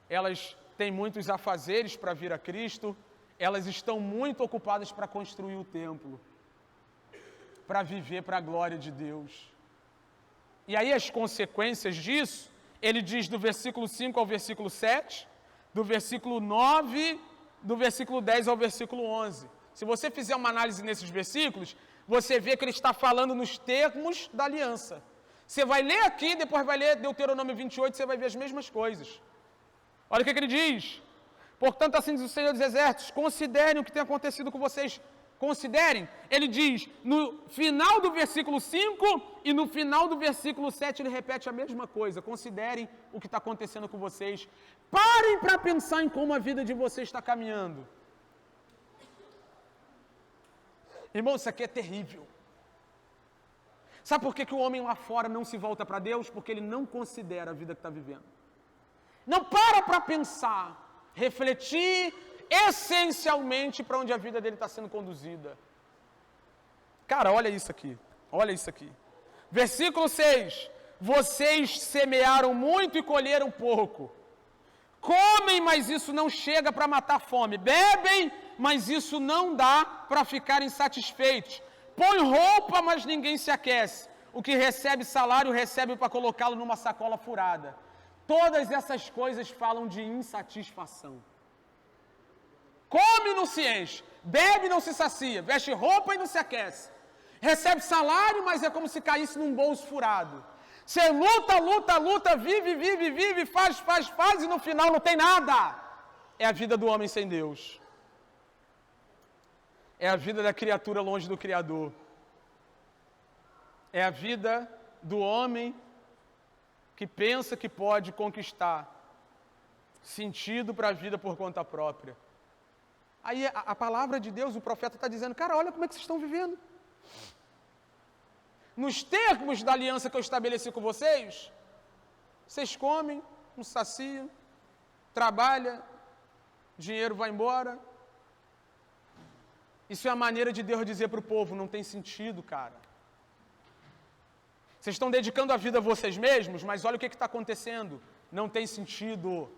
elas têm muitos afazeres para vir a Cristo, elas estão muito ocupadas para construir o templo, para viver para a glória de Deus. E aí as consequências disso, ele diz do versículo 5 ao versículo 7, do versículo 9, do versículo 10 ao versículo 11. Se você fizer uma análise nesses versículos, você vê que ele está falando nos termos da aliança. Você vai ler aqui, depois vai ler Deuteronômio 28, você vai ver as mesmas coisas. Olha o que ele diz. Portanto, assim diz o Senhor dos Exércitos, considerem o que tem acontecido com vocês. Considerem, ele diz, no final do versículo 5 e no final do versículo 7, ele repete a mesma coisa. Considerem o que está acontecendo com vocês. Parem para pensar em como a vida de vocês está caminhando. Irmão, isso aqui é terrível. Sabe por que o homem lá fora não se volta para Deus? Porque ele não considera a vida que está vivendo. Não para pensar, refletir essencialmente para onde a vida dele está sendo conduzida. Cara, olha isso aqui. Olha isso aqui. Versículo 6. Vocês semearam muito e colheram pouco. Comem, mas isso não chega para matar a fome. Bebem, mas isso não dá para ficarem satisfeitos. Põe roupa, mas ninguém se aquece. O que recebe salário, recebe para colocá-lo numa sacola furada. Todas essas coisas falam de insatisfação. Come e não se enche, bebe e não se sacia, veste roupa e não se aquece. Recebe salário, mas é como se caísse num bolso furado. Você luta, vive, faz e no final não tem nada. É a vida do homem sem Deus. É a vida da criatura longe do Criador. É a vida do homem que pensa que pode conquistar sentido para a vida por conta própria. Aí a palavra de Deus, o profeta está dizendo, cara, olha como é que vocês estão vivendo. Nos termos da aliança que eu estabeleci com vocês, vocês comem, não saciam, trabalham, dinheiro vai embora. Isso é a maneira de Deus dizer para o povo, não tem sentido, cara. Vocês estão dedicando a vida a vocês mesmos, mas olha o que está acontecendo. Não tem sentido.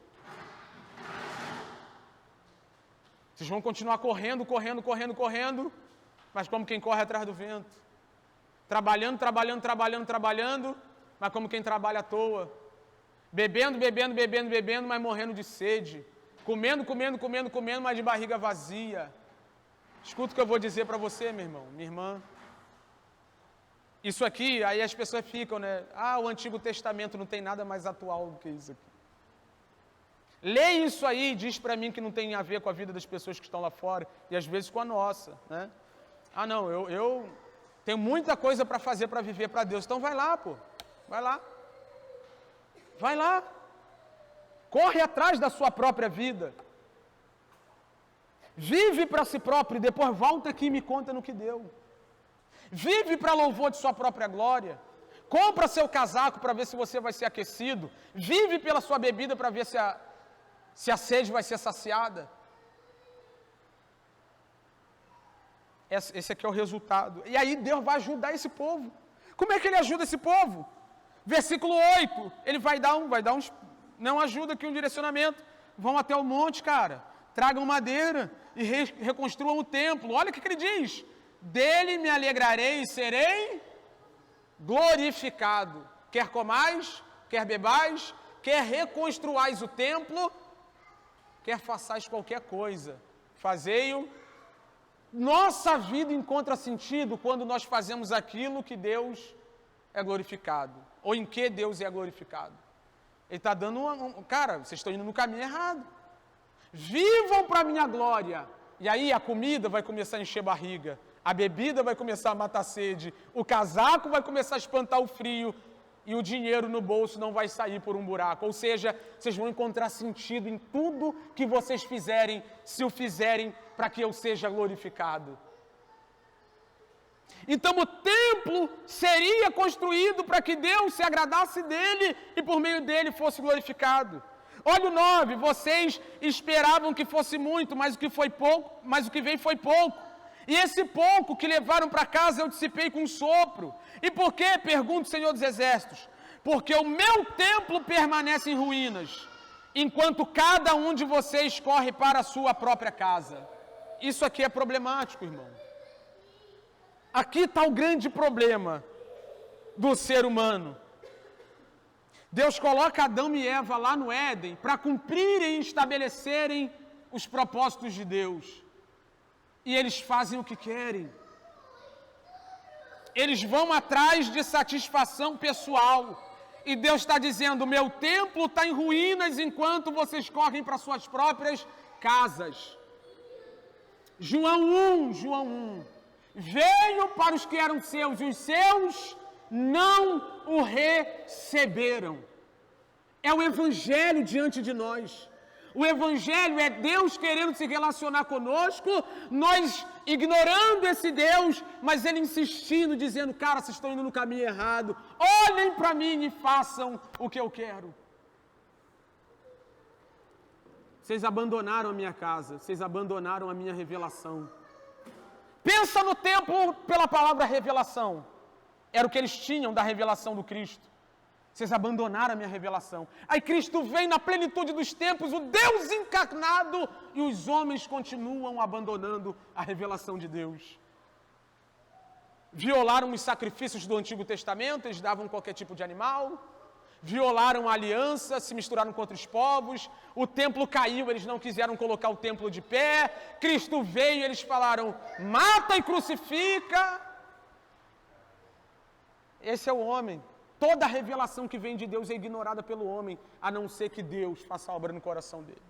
Vocês vão continuar correndo, mas como quem corre atrás do vento. Trabalhando, mas como quem trabalha à toa. Bebendo, mas morrendo de sede. Comendo, mas de barriga vazia. Escuta o que eu vou dizer para você, meu irmão, minha irmã. Isso aqui, aí as pessoas ficam, né? O Antigo Testamento não tem nada mais atual do que isso aqui. Lê isso aí e diz para mim que não tem a ver com a vida das pessoas que estão lá fora e às vezes com a nossa, né? Não, eu tenho muita coisa para fazer para viver para Deus. Então vai lá, pô. Vai lá. Vai lá. Corre atrás da sua própria vida. Vive para si próprio e depois volta aqui e me conta no que deu. Vive para louvor de sua própria glória. Compra seu casaco para ver se você vai ser aquecido. Vive pela sua bebida para ver se a sede vai ser saciada. Esse aqui é o resultado. E aí Deus vai ajudar esse povo. Como é que Ele ajuda esse povo? Versículo 8, Ele vai dar uns, não ajuda aqui um direcionamento. Vão até o monte, cara. Tragam madeira e reconstruam o templo. Olha o que Ele diz. Dele me alegrarei e serei glorificado. Quer comais, quer bebais, quer reconstruais o templo, quer façais qualquer coisa. Fazei-o. Nossa vida encontra sentido quando nós fazemos aquilo que Deus é glorificado. Ou em que Deus é glorificado. Ele está dando cara, vocês estão indo no caminho errado. Vivam para a minha glória. E aí a comida vai começar a encher barriga. A bebida vai começar a matar a sede. O casaco vai começar a espantar o frio. E o dinheiro no bolso não vai sair por um buraco. Ou seja, vocês vão encontrar sentido em tudo que vocês fizerem, se o fizerem para que eu seja glorificado. Então o templo seria construído para que Deus se agradasse dele e por meio dele fosse glorificado. Olha o 9, vocês esperavam que fosse muito, mas o que veio foi pouco. E esse pouco que levaram para casa eu dissipei com um sopro. E por quê? Pergunta o Senhor dos Exércitos. Porque o meu templo permanece em ruínas, enquanto cada um de vocês corre para a sua própria casa. Isso aqui é problemático, irmão. Aqui está o grande problema do ser humano. Deus coloca Adão e Eva lá no Éden para cumprirem e estabelecerem os propósitos de Deus. E eles fazem o que querem. Eles vão atrás de satisfação pessoal. E Deus está dizendo, meu templo está em ruínas enquanto vocês correm para suas próprias casas. João 1. Veio para os que eram seus, e os seus não o receberam. É o Evangelho diante de nós. O Evangelho é Deus querendo se relacionar conosco, nós ignorando esse Deus, mas Ele insistindo, dizendo, cara, vocês estão indo no caminho errado, olhem para mim e façam o que eu quero. Vocês abandonaram a minha casa, vocês abandonaram a minha revelação. Pensa no tempo pela palavra revelação. Era o que eles tinham da revelação do Cristo. Vocês abandonaram a minha revelação. Aí Cristo vem na plenitude dos tempos, o Deus encarnado, e os homens continuam abandonando a revelação de Deus. Violaram os sacrifícios do Antigo Testamento, eles davam qualquer tipo de animal. Violaram a aliança, se misturaram com outros povos. O templo caiu, eles não quiseram colocar o templo de pé. Cristo veio, eles falaram, mata e crucifica. Esse é o homem. Toda a revelação que vem de Deus é ignorada pelo homem, a não ser que Deus faça obra no coração dele.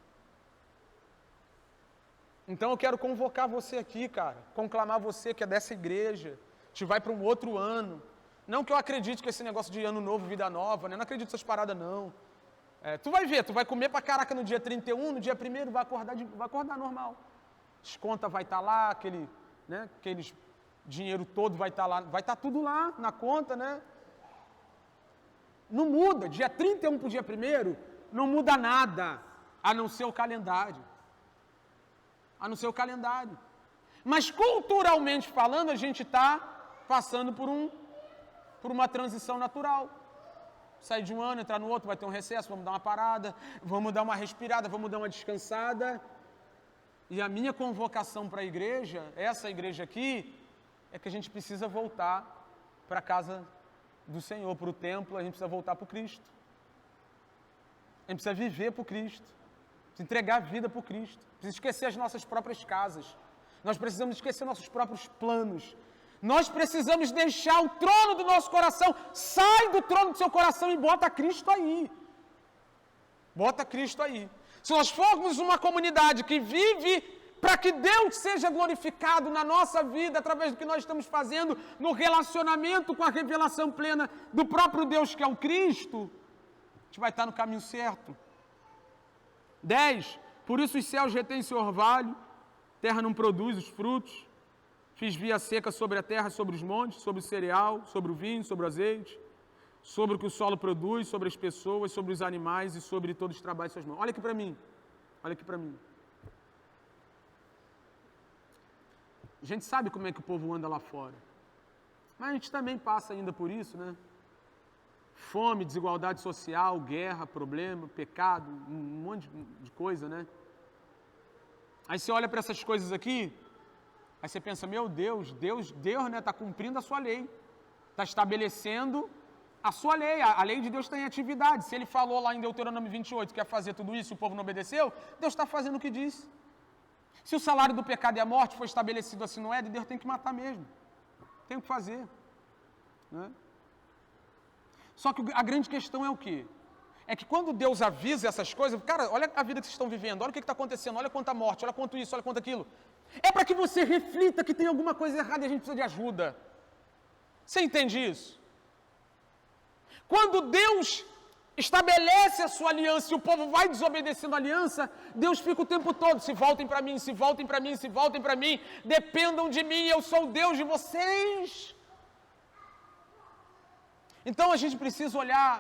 Então eu quero convocar você aqui, cara, conclamar você que é dessa igreja, te vai para um outro ano. Não que eu acredite que esse negócio de ano novo, vida nova, né? Eu não acredito nessas paradas, não. Tu vai ver, tu vai comer pra caraca no dia 31, no dia 1º vai acordar normal. As contas vai estar lá, aqueles dinheiro todo vai estar lá, vai estar tudo lá na conta, né? Não muda, dia 31 para o dia 1º, não muda nada, a não ser o calendário. A não ser o calendário. Mas culturalmente falando, a gente está passando por uma transição natural. Sair de um ano, entrar no outro, vai ter um recesso, vamos dar uma parada, vamos dar uma respirada, vamos dar uma descansada. E a minha convocação para a igreja, essa igreja aqui, é que a gente precisa voltar para a casa do Senhor, para o templo, a gente precisa voltar para o Cristo. A gente precisa viver para o Cristo, precisa entregar a vida para o Cristo, precisa esquecer as nossas próprias casas, nós precisamos esquecer nossos próprios planos, nós precisamos deixar o trono do nosso coração, sai do trono do seu coração e bota Cristo aí. Bota Cristo aí. Se nós formos uma comunidade que vive para que Deus seja glorificado na nossa vida, através do que nós estamos fazendo, no relacionamento com a revelação plena do próprio Deus, que é o Cristo, a gente vai estar no caminho certo. 10. Por isso os céus retêm seu orvalho, terra não produz os frutos, fiz via seca sobre a terra, sobre os montes, sobre o cereal, sobre o vinho, sobre o azeite, sobre o que o solo produz, sobre as pessoas, sobre os animais e sobre todos os trabalhos de suas mãos. Olha aqui para mim, olha aqui para mim. A gente sabe como é que o povo anda lá fora, mas a gente também passa ainda por isso, né? Fome, desigualdade social, guerra, problema, pecado, um monte de coisa, né? Aí você olha para essas coisas aqui, aí você pensa, meu Deus, Deus, né, está cumprindo a sua lei, está estabelecendo a sua lei, a lei de Deus está em atividade. Se ele falou lá em Deuteronômio 28 que ia fazer tudo isso e o povo não obedeceu, Deus está fazendo o que disse. Se o salário do pecado é a morte, foi estabelecido assim no Éden, Deus tem que matar mesmo, tem o que fazer, né? Só que a grande questão é o quê? É que quando Deus avisa essas coisas, cara, olha a vida que vocês estão vivendo, olha o que está acontecendo, olha quanta morte, olha quanto isso, olha quanto aquilo. É para que você reflita que tem alguma coisa errada e a gente precisa de ajuda. Você entende isso? Quando Deus estabelece a sua aliança e o povo vai desobedecendo a aliança, Deus fica o tempo todo, se voltem para mim, se voltem para mim, se voltem para mim, dependam de mim, eu sou o Deus de vocês. Então a gente precisa olhar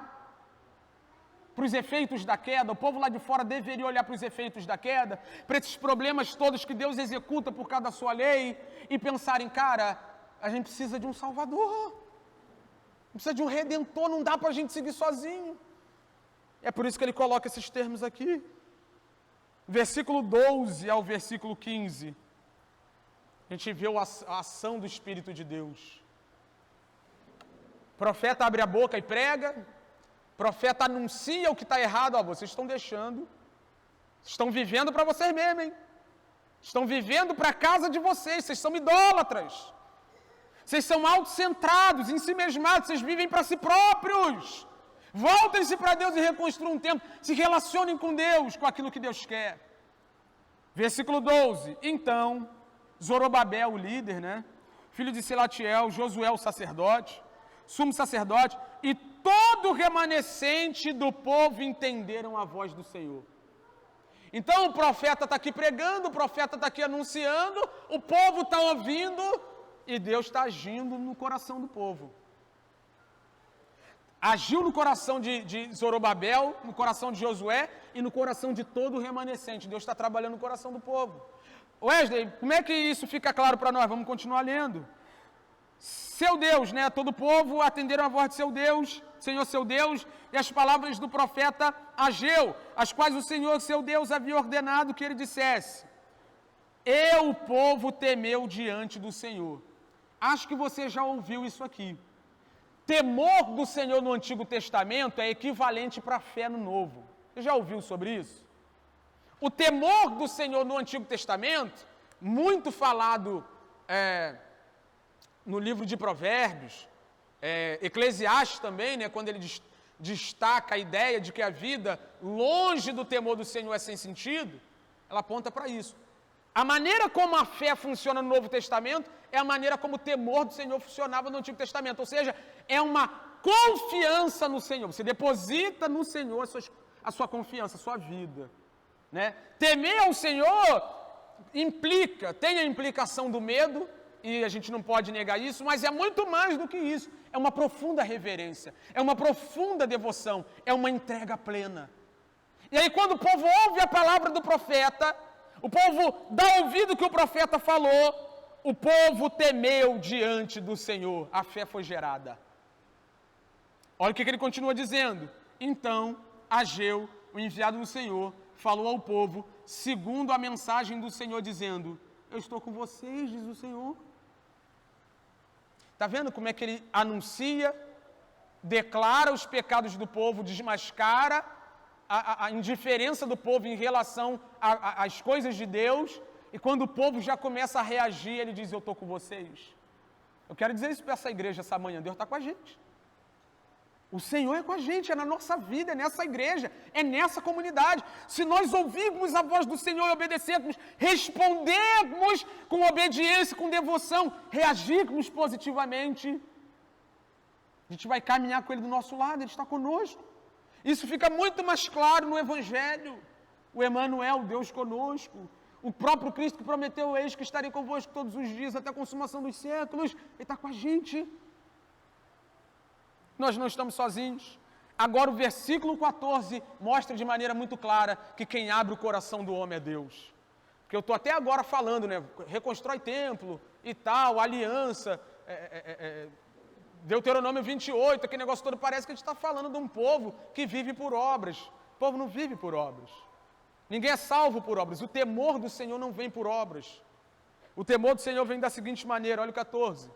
para os efeitos da queda, o povo lá de fora deveria olhar para os efeitos da queda, para esses problemas todos que Deus executa por causa da sua lei, e pensarem, cara, a gente precisa de um Salvador, precisa de um Redentor, não dá para a gente seguir sozinho. É por isso que ele coloca esses termos aqui. Versículo 12 ao versículo 15, a gente vê a ação do Espírito de Deus. O profeta abre a boca e prega, o profeta anuncia o que está errado. Ó, vocês estão deixando, estão vivendo para vocês mesmos, hein? Estão vivendo para a casa de vocês são idólatras, vocês são autocentrados, em si mesmados, vocês vivem para si próprios. Voltem-se para Deus e reconstruam um templo, se relacionem com Deus, com aquilo que Deus quer. Versículo 12, então, Zorobabel, o líder, né? Filho de Selatiel, Josué, o sacerdote, sumo sacerdote, e todo o remanescente do povo entenderam a voz do Senhor. Então o profeta está aqui pregando, o profeta está aqui anunciando, o povo está ouvindo, e Deus está agindo no coração do povo. Agiu no coração de Zorobabel, no coração de Josué e no coração de todo o remanescente. Deus está trabalhando no coração do povo. Wesley, como é que isso fica claro para nós? Vamos continuar lendo. Seu Deus, né? Todo o povo atenderam a voz de seu Deus, Senhor seu Deus, e as palavras do profeta Ageu, as quais o Senhor seu Deus havia ordenado que ele dissesse. E o povo temeu diante do Senhor. Acho que você já ouviu isso aqui. Temor do Senhor no Antigo Testamento é equivalente para a fé no Novo. Você já ouviu sobre isso? O temor do Senhor no Antigo Testamento, muito falado no livro de Provérbios, Eclesiastes também, né, quando ele destaca a ideia de que a vida longe do temor do Senhor é sem sentido, ela aponta para isso. A maneira como a fé funciona no Novo Testamento é a maneira como o temor do Senhor funcionava no Antigo Testamento, ou seja, é uma confiança no Senhor, você deposita no Senhor a sua confiança, a sua vida, né? Temer ao Senhor tem a implicação do medo, e a gente não pode negar isso, mas é muito mais do que isso, é uma profunda reverência, é uma profunda devoção, é uma entrega plena. E aí quando o povo ouve a palavra do profeta, o povo dá ouvido que o profeta falou, o povo temeu diante do Senhor, a fé foi gerada. Olha o que ele continua dizendo. Então, Ageu, o enviado do Senhor, falou ao povo, segundo a mensagem do Senhor, dizendo: eu estou com vocês, diz o Senhor. Está vendo como é que ele anuncia, declara os pecados do povo, desmascara a indiferença do povo em relação às coisas de Deus, e quando o povo já começa a reagir, ele diz: eu estou com vocês. Eu quero dizer isso para essa igreja essa manhã: Deus está com a gente. O Senhor é com a gente, é na nossa vida, é nessa igreja, é nessa comunidade. Se nós ouvirmos a voz do Senhor e obedecermos, respondermos com obediência, com devoção, reagirmos positivamente, a gente vai caminhar com Ele do nosso lado, Ele está conosco. Isso fica muito mais claro no Evangelho. O Emanuel, Deus conosco. O próprio Cristo que prometeu: eis que estarei convosco todos os dias até a consumação dos séculos. Ele está com a gente. Nós não estamos sozinhos. Agora o versículo 14 mostra de maneira muito clara que quem abre o coração do homem é Deus. Porque eu estou até agora falando, né? Reconstrói templo e tal, aliança, Deuteronômio 28, aquele negócio todo, parece que a gente está falando de um povo que vive por obras. O povo não vive por obras. Ninguém é salvo por obras. O temor do Senhor não vem por obras. O temor do Senhor vem da seguinte maneira, olha o 14.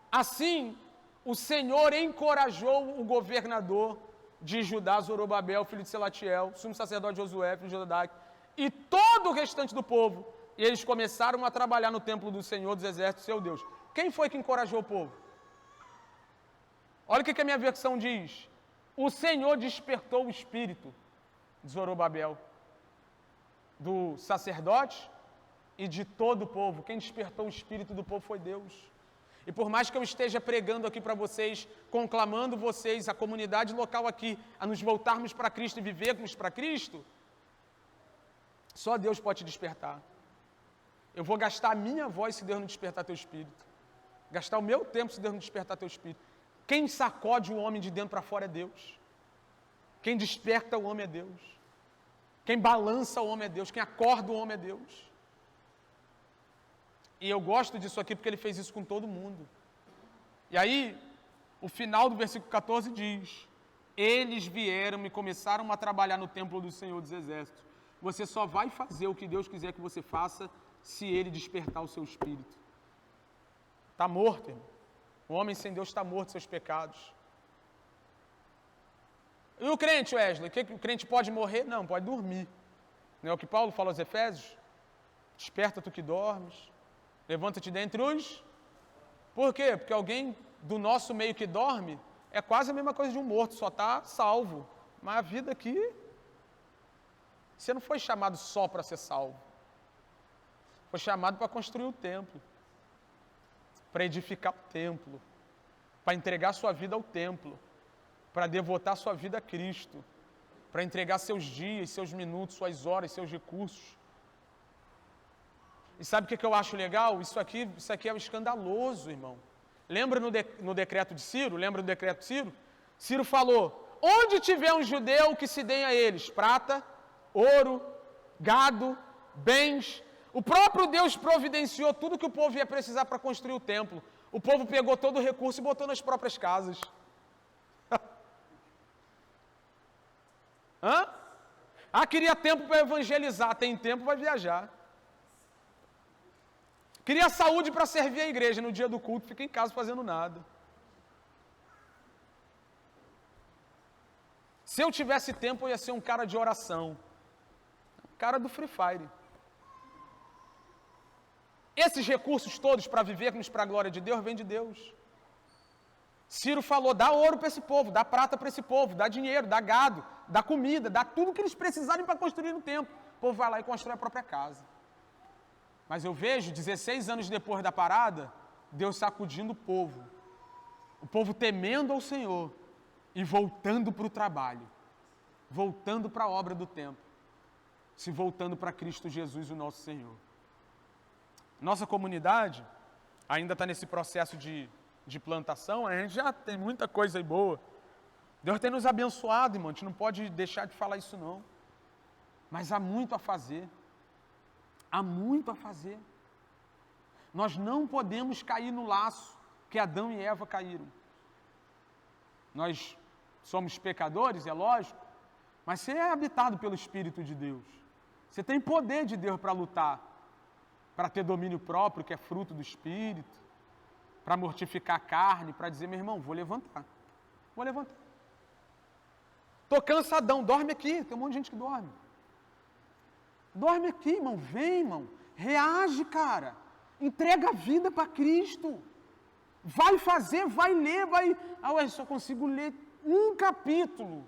Assim, o Senhor encorajou o governador de Judá, Zorobabel, filho de Selatiel, sumo sacerdote Josué, filho de Jodaque, e todo o restante do povo, e eles começaram a trabalhar no templo do Senhor dos Exércitos, seu Deus. Quem foi que encorajou o povo? Olha o que a minha versão diz. O Senhor despertou o espírito de Zorobabel, do sacerdote e de todo o povo. Quem despertou o espírito do povo foi Deus. E por mais que eu esteja pregando aqui para vocês, conclamando vocês, a comunidade local aqui, a nos voltarmos para Cristo e vivermos para Cristo, só Deus pode te despertar. Eu vou gastar a minha voz se Deus não despertar teu espírito. Gastar o meu tempo se Deus não despertar teu espírito. Quem sacode o homem de dentro para fora é Deus. Quem desperta o homem é Deus. Quem balança o homem é Deus. Quem acorda o homem é Deus. E eu gosto disso aqui porque ele fez isso com todo mundo. E aí, o final do versículo 14 diz: eles vieram e começaram a trabalhar no templo do Senhor dos Exércitos. Você só vai fazer o que Deus quiser que você faça se Ele despertar o seu espírito. Está morto, irmão. O homem sem Deus está morto, seus pecados. E o crente, Wesley? O crente pode morrer? Não, pode dormir. Não é o que Paulo fala aos Efésios? Desperta tu que dormes. Levanta-te dentre os... Por quê? Porque alguém do nosso meio que dorme é quase a mesma coisa de um morto, só está salvo. Mas a vida aqui... Você não foi chamado só para ser salvo. Foi chamado para construir o templo. Para edificar o templo. Para entregar sua vida ao templo. Para devotar sua vida a Cristo. Para entregar seus dias, seus minutos, suas horas, seus recursos. E sabe o que eu acho legal? Isso aqui é escandaloso, irmão. Lembra no decreto de Ciro? Lembra do decreto de Ciro? Ciro falou: onde tiver um judeu, que se deem a eles prata, ouro, gado, bens. O próprio Deus providenciou tudo que o povo ia precisar para construir o templo. O povo pegou todo o recurso e botou nas próprias casas. Hã? Ah, queria tempo para evangelizar. Tem tempo, vai viajar. Queria saúde para servir a igreja. No dia do culto, fica em casa fazendo nada. Se eu tivesse tempo, eu ia ser um cara de oração. Um cara do Free Fire. Esses recursos todos para vivermos para a glória de Deus, vêm de Deus. Ciro falou: dá ouro para esse povo, dá prata para esse povo, dá dinheiro, dá gado, dá comida, dá tudo que eles precisarem para construir no templo. O povo vai lá e constrói a própria casa. Mas eu vejo, 16 anos depois da parada, Deus sacudindo o povo temendo ao Senhor e voltando para o trabalho, voltando para a obra do templo, se voltando para Cristo Jesus, o nosso Senhor. Nossa comunidade ainda está nesse processo de plantação, a gente já tem muita coisa aí boa. Deus tem nos abençoado, irmão, a gente não pode deixar de falar isso não. Mas há muito a fazer. Há muito a fazer. Nós não podemos cair no laço que Adão e Eva caíram. Nós somos pecadores, é lógico, mas você é habitado pelo Espírito de Deus. Você tem poder de Deus para lutar, para ter domínio próprio, que é fruto do Espírito, para mortificar a carne, para dizer, meu irmão, vou levantar. Estou cansadão, dorme aqui, tem um monte de gente que dorme. Dorme aqui, irmão, vem, irmão, reage, cara, entrega a vida para Cristo. Vai fazer, vai ler, vai... Ah, ué, só consigo ler um capítulo.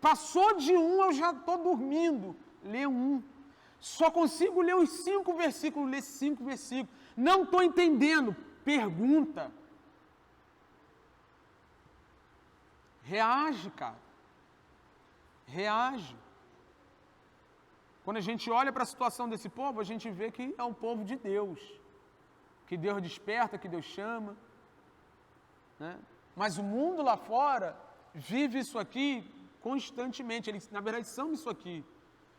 Passou de um, eu já estou dormindo. Lê um. Só consigo ler os 5 versículos, lê 5 versículos. Não estou entendendo. Pergunta. Reage, cara. Reage. Quando a gente olha para a situação desse povo, a gente vê que é um povo de Deus. Que Deus desperta, que Deus chama. Né? Mas o mundo lá fora vive isso aqui constantemente. Eles, na verdade, são isso aqui.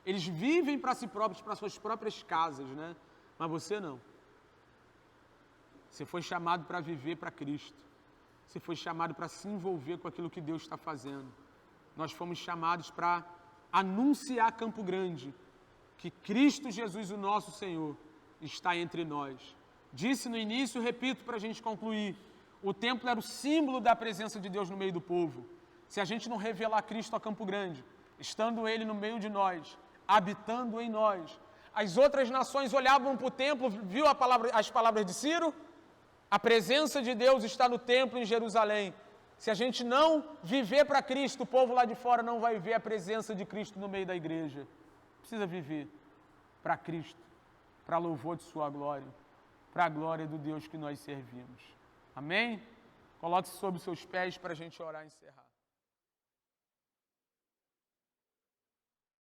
Eles vivem para si próprios, para suas próprias casas, né? Mas você não. Você foi chamado para viver para Cristo. Você foi chamado para se envolver com aquilo que Deus está fazendo. Nós fomos chamados para anunciar Campo Grande que Cristo Jesus, o nosso Senhor, está entre nós. Disse no início, repito para a gente concluir, o templo era o símbolo da presença de Deus no meio do povo. Se a gente não revelar Cristo a Campo Grande, estando Ele no meio de nós, habitando em nós, as outras nações olhavam para o templo, viu as palavras de Ciro? A presença de Deus está no templo em Jerusalém. Se a gente não viver para Cristo, o povo lá de fora não vai ver a presença de Cristo no meio da igreja. Precisa viver para Cristo, para louvor de sua glória, para a glória do Deus que nós servimos. Amém? Coloque-se sobre os seus pés para a gente orar e encerrar.